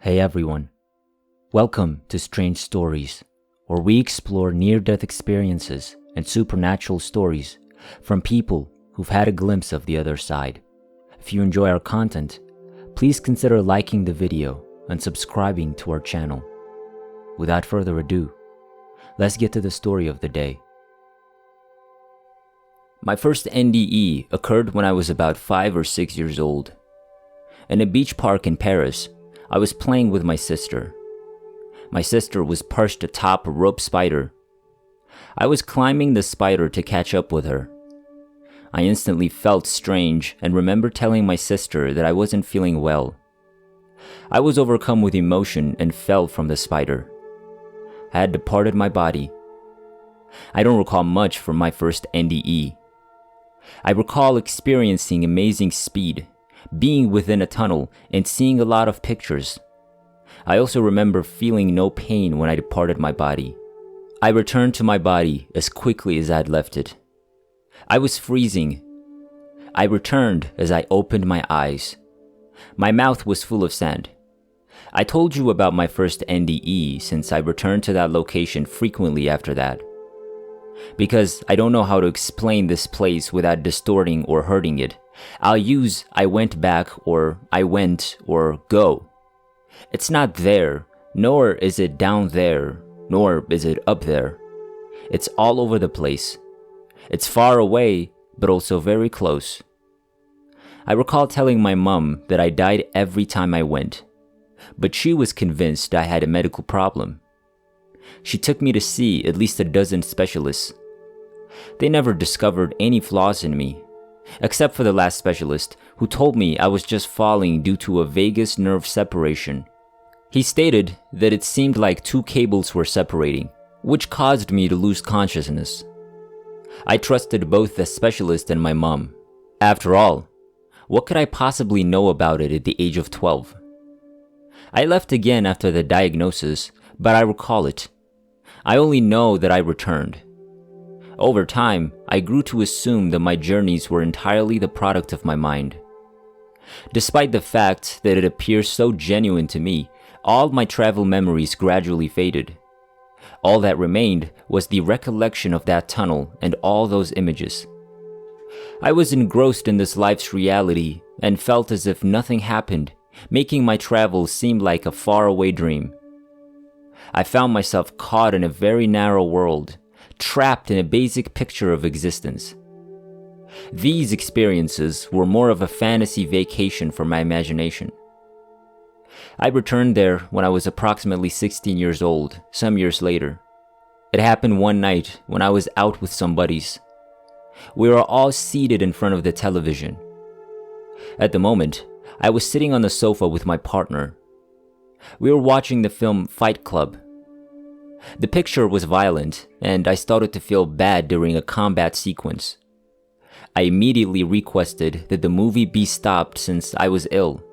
Hey everyone, welcome to Strange Stories, where we explore near-death experiences and supernatural stories from people who've had a glimpse of the other side. If you enjoy our content, please consider liking the video and subscribing to our channel. Without further ado, let's get to the story of the day. My first NDE occurred when I was about 5 or 6 years old. In a beach park in Paris, I was playing with my sister. My sister was perched atop a rope spider. I was climbing the spider to catch up with her. I instantly felt strange and remember telling my sister that I wasn't feeling well. I was overcome with emotion and fell from the spider. I had departed my body. I don't recall much from my first NDE. I recall experiencing amazing speed, being within a tunnel, and seeing a lot of pictures. I also remember feeling no pain when I departed my body. I returned to my body as quickly as I had left it. I was freezing. I returned as I opened my eyes. My mouth was full of sand. I told you about my first NDE since I returned to that location frequently after that. Because I don't know how to explain this place without distorting or hurting it, I'll use I went back or I went or go. It's not there, nor is it down there, nor is it up there. It's all over the place. It's far away, but also very close. I recall telling my mom that I died every time I went, but she was convinced I had a medical problem. She took me to see at least a dozen specialists. They never discovered any flaws in me, except for the last specialist who told me I was just falling due to a vagus nerve separation. He stated that it seemed like two cables were separating, which caused me to lose consciousness. I trusted both the specialist and my mom. After all, what could I possibly know about it at the age of 12? I left again after the diagnosis, but I recall it. I only know that I returned. Over time, I grew to assume that my journeys were entirely the product of my mind. Despite the fact that it appears so genuine to me, all my travel memories gradually faded. All that remained was the recollection of that tunnel and all those images. I was engrossed in this life's reality and felt as if nothing happened, making my travels seem like a faraway dream. I found myself caught in a very narrow world, trapped in a basic picture of existence. These experiences were more of a fantasy vacation for my imagination. I returned there when I was approximately 16 years old, some years later. It happened one night when I was out with some buddies. We were all seated in front of the television. At the moment, I was sitting on the sofa with my partner. We were watching the film Fight Club. The picture was violent, and I started to feel bad during a combat sequence. I immediately requested that the movie be stopped since I was ill.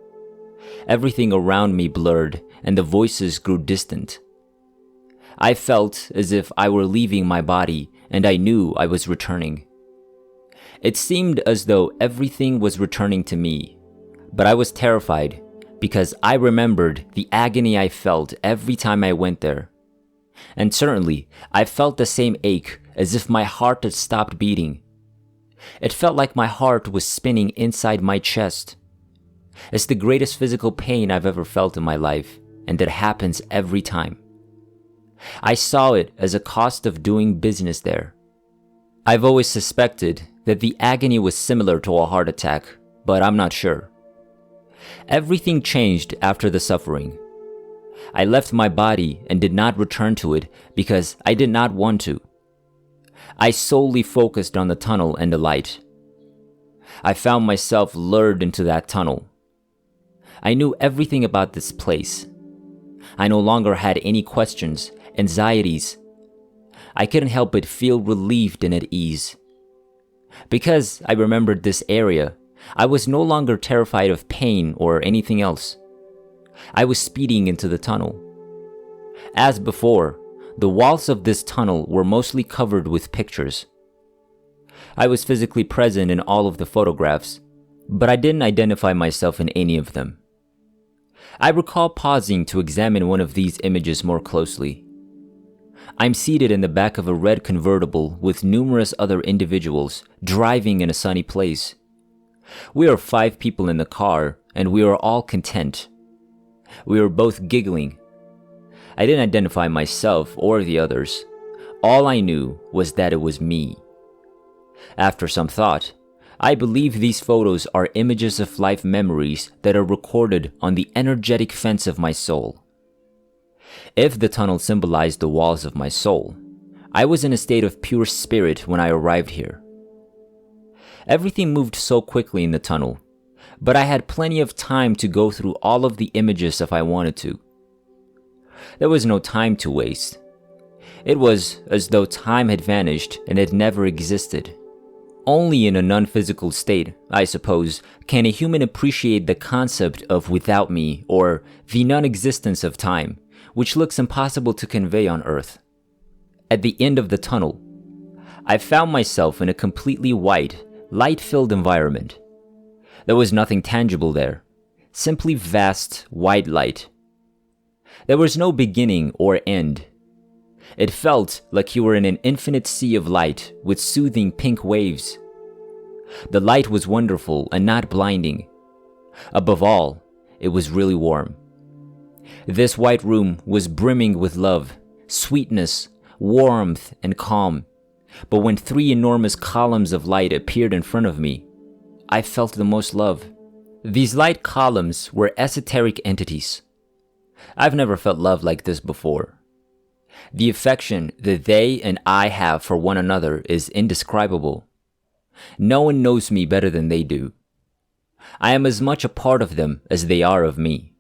Everything around me blurred, and the voices grew distant. I felt as if I were leaving my body, and I knew I was returning. It seemed as though everything was returning to me, but I was terrified because I remembered the agony I felt every time I went there. And certainly, I felt the same ache as if my heart had stopped beating. It felt like my heart was spinning inside my chest. It's the greatest physical pain I've ever felt in my life, and it happens every time. I saw it as a cost of doing business there. I've always suspected that the agony was similar to a heart attack, but I'm not sure. Everything changed after the suffering. I left my body and did not return to it because I did not want to. I solely focused on the tunnel and the light. I found myself lured into that tunnel. I knew everything about this place. I no longer had any questions, anxieties. I couldn't help but feel relieved and at ease. Because I remembered this area, I was no longer terrified of pain or anything else. I was speeding into the tunnel. As before, the walls of this tunnel were mostly covered with pictures. I was physically present in all of the photographs, but I didn't identify myself in any of them. I recall pausing to examine one of these images more closely. I'm seated in the back of a red convertible with numerous other individuals driving in a sunny place. We are 5 people in the car, and we are all content. We were both giggling. I didn't identify myself or the others. All I knew was that it was me. After some thought, I believe these photos are images of life memories that are recorded on the energetic fence of my soul. If the tunnel symbolized the walls of my soul, I was in a state of pure spirit when I arrived here. Everything moved so quickly in the tunnel, but I had plenty of time to go through all of the images if I wanted to. There was no time to waste. It was as though time had vanished and had never existed. Only in a non-physical state, I suppose, can a human appreciate the concept of without me or the non-existence of time, which looks impossible to convey on Earth. At the end of the tunnel, I found myself in a completely white, light-filled environment. There was nothing tangible there, simply vast, white light. There was no beginning or end. It felt like you were in an infinite sea of light with soothing pink waves. The light was wonderful and not blinding. Above all, it was really warm. This white room was brimming with love, sweetness, warmth, and calm. But when 3 enormous columns of light appeared in front of me, I felt the most love. These light columns were esoteric entities. I've never felt love like this before. The affection that they and I have for one another is indescribable. No one knows me better than they do. I am as much a part of them as they are of me.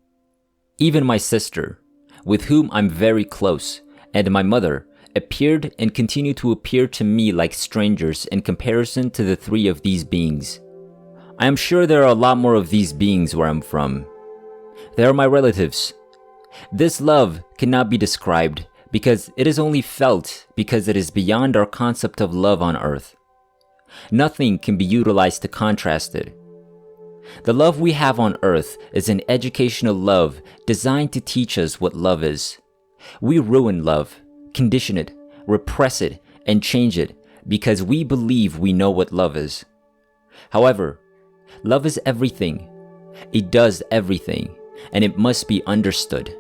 Even my sister, with whom I'm very close, and my mother appeared and continue to appear to me like strangers in comparison to the 3 of these beings. I am sure there are a lot more of these beings where I'm from. They are my relatives. This love cannot be described because it is only felt because it is beyond our concept of love on Earth. Nothing can be utilized to contrast it. The love we have on Earth is an educational love designed to teach us what love is. We ruin love, condition it, repress it, and change it because we believe we know what love is. However, love is everything. It does everything, and it must be understood.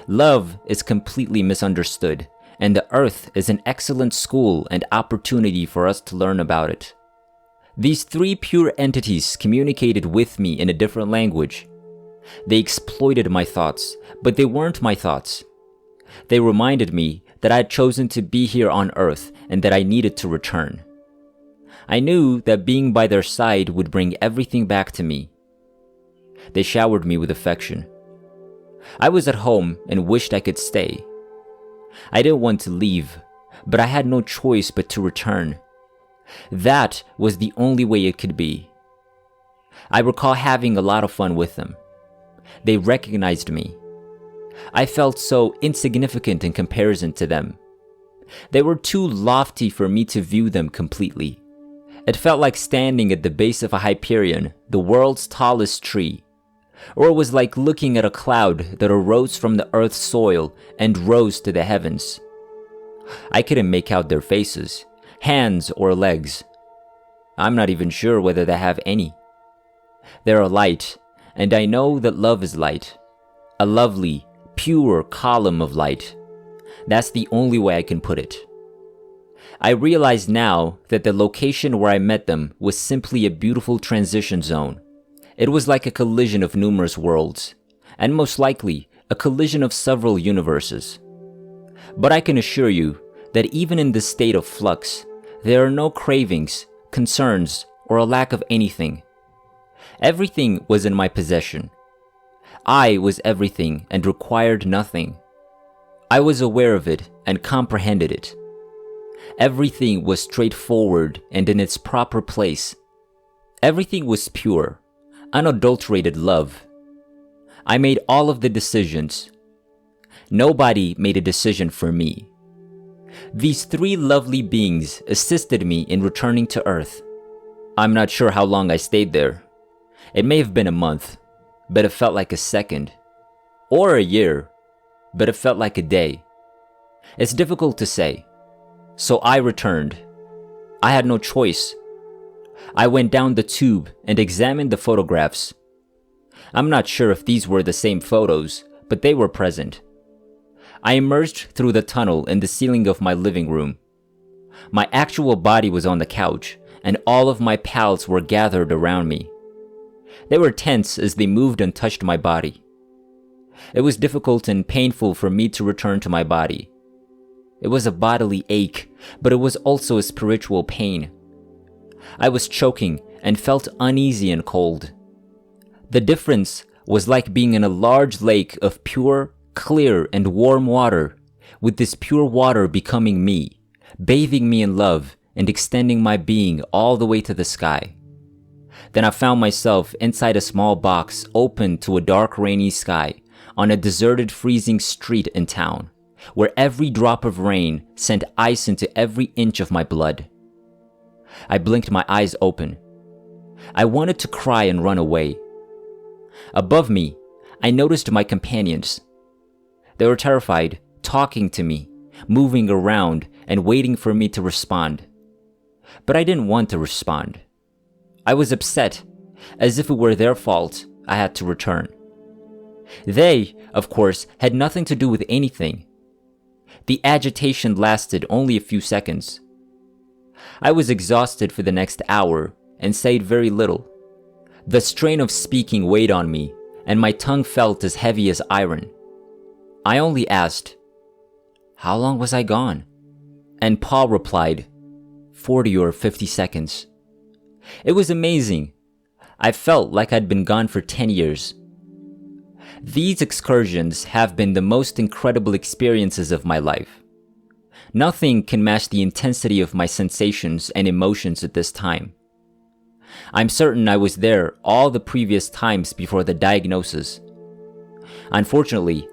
Love is completely misunderstood, and the Earth is an excellent school and opportunity for us to learn about it. These 3 pure entities communicated with me in a different language. They exploited my thoughts, but they weren't my thoughts. They reminded me that I had chosen to be here on Earth and that I needed to return. I knew that being by their side would bring everything back to me. They showered me with affection. I was at home and wished I could stay. I didn't want to leave, but I had no choice but to return. That was the only way it could be. I recall having a lot of fun with them. They recognized me. I felt so insignificant in comparison to them. They were too lofty for me to view them completely. It felt like standing at the base of a Hyperion, the world's tallest tree. Or it was like looking at a cloud that arose from the earth's soil and rose to the heavens. I couldn't make out their faces, hands, or legs. I'm not even sure whether they have any. They are light, and I know that love is light. A lovely, pure column of light. That's the only way I can put it. I realize now that the location where I met them was simply a beautiful transition zone. It was like a collision of numerous worlds, and most likely a collision of several universes. But I can assure you that even in this state of flux, there are no cravings, concerns, or a lack of anything. Everything was in my possession. I was everything and required nothing. I was aware of it and comprehended it. Everything was straightforward and in its proper place. Everything was pure, unadulterated love. I made all of the decisions. Nobody made a decision for me. These 3 lovely beings assisted me in returning to Earth. I'm not sure how long I stayed there. It may have been a month, but it felt like a second. Or a year, but it felt like a day. It's difficult to say. So I returned. I had no choice. I went down the tube and examined the photographs. I'm not sure if these were the same photos, but they were present. I emerged through the tunnel in the ceiling of my living room. My actual body was on the couch, and all of my pals were gathered around me. They were tense as they moved and touched my body. It was difficult and painful for me to return to my body. It was a bodily ache, but it was also a spiritual pain. I was choking and felt uneasy and cold. The difference was like being in a large lake of pure, clear, and warm water, with this pure water becoming me, bathing me in love and extending my being all the way to the sky. Then I found myself inside a small box open to a dark, rainy sky on a deserted, freezing street in town, where every drop of rain sent ice into every inch of my blood. I blinked my eyes open. I wanted to cry and run away. Above me, I noticed my companions. They were terrified, talking to me, moving around, and waiting for me to respond. But I didn't want to respond. I was upset, as if it were their fault I had to return. They, of course, had nothing to do with anything. The agitation lasted only a few seconds. I was exhausted for the next hour and said very little. The strain of speaking weighed on me, and my tongue felt as heavy as iron. I only asked, "How long was I gone?" And Paul replied, 40 or 50 seconds. It was amazing. I felt like I'd been gone for 10 years. These excursions have been the most incredible experiences of my life. Nothing can match the intensity of my sensations and emotions at this time. I'm certain I was there all the previous times before the diagnosis. Unfortunately,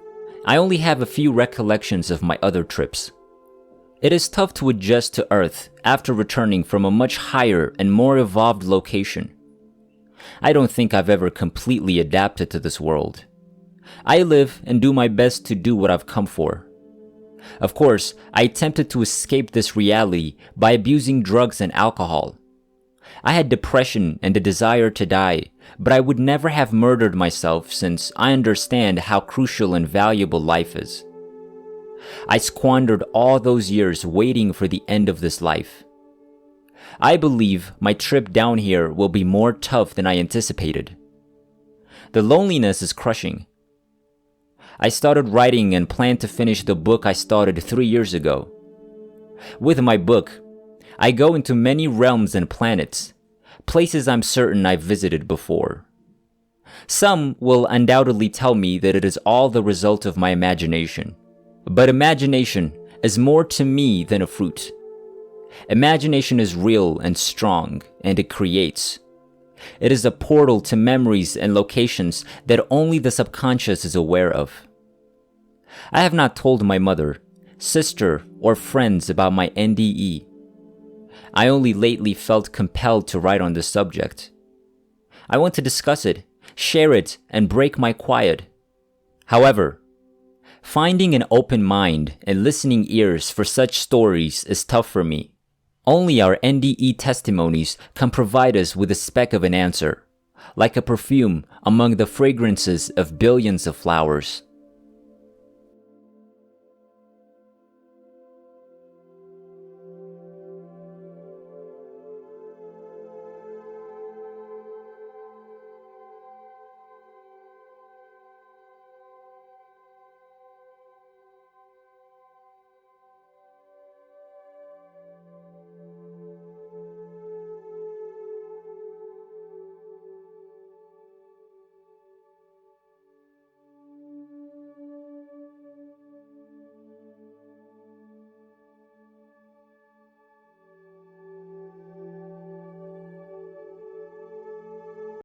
I only have a few recollections of my other trips. It is tough to adjust to Earth after returning from a much higher and more evolved location. I don't think I've ever completely adapted to this world. I live and do my best to do what I've come for. Of course, I attempted to escape this reality by abusing drugs and alcohol. I had depression and a desire to die, but I would never have murdered myself since I understand how crucial and valuable life is. I squandered all those years waiting for the end of this life. I believe my trip down here will be more tough than I anticipated. The loneliness is crushing. I started writing and plan to finish the book I started 3 years ago. With my book, I go into many realms and planets, places I'm certain I've visited before. Some will undoubtedly tell me that it is all the result of my imagination. But imagination is more to me than a fruit. Imagination is real and strong, and it creates. It is a portal to memories and locations that only the subconscious is aware of. I have not told my mother, sister, or friends about my NDE. I only lately felt compelled to write on this subject. I want to discuss it, share it, and break my quiet. However, finding an open mind and listening ears for such stories is tough for me. Only our NDE testimonies can provide us with a speck of an answer, like a perfume among the fragrances of billions of flowers.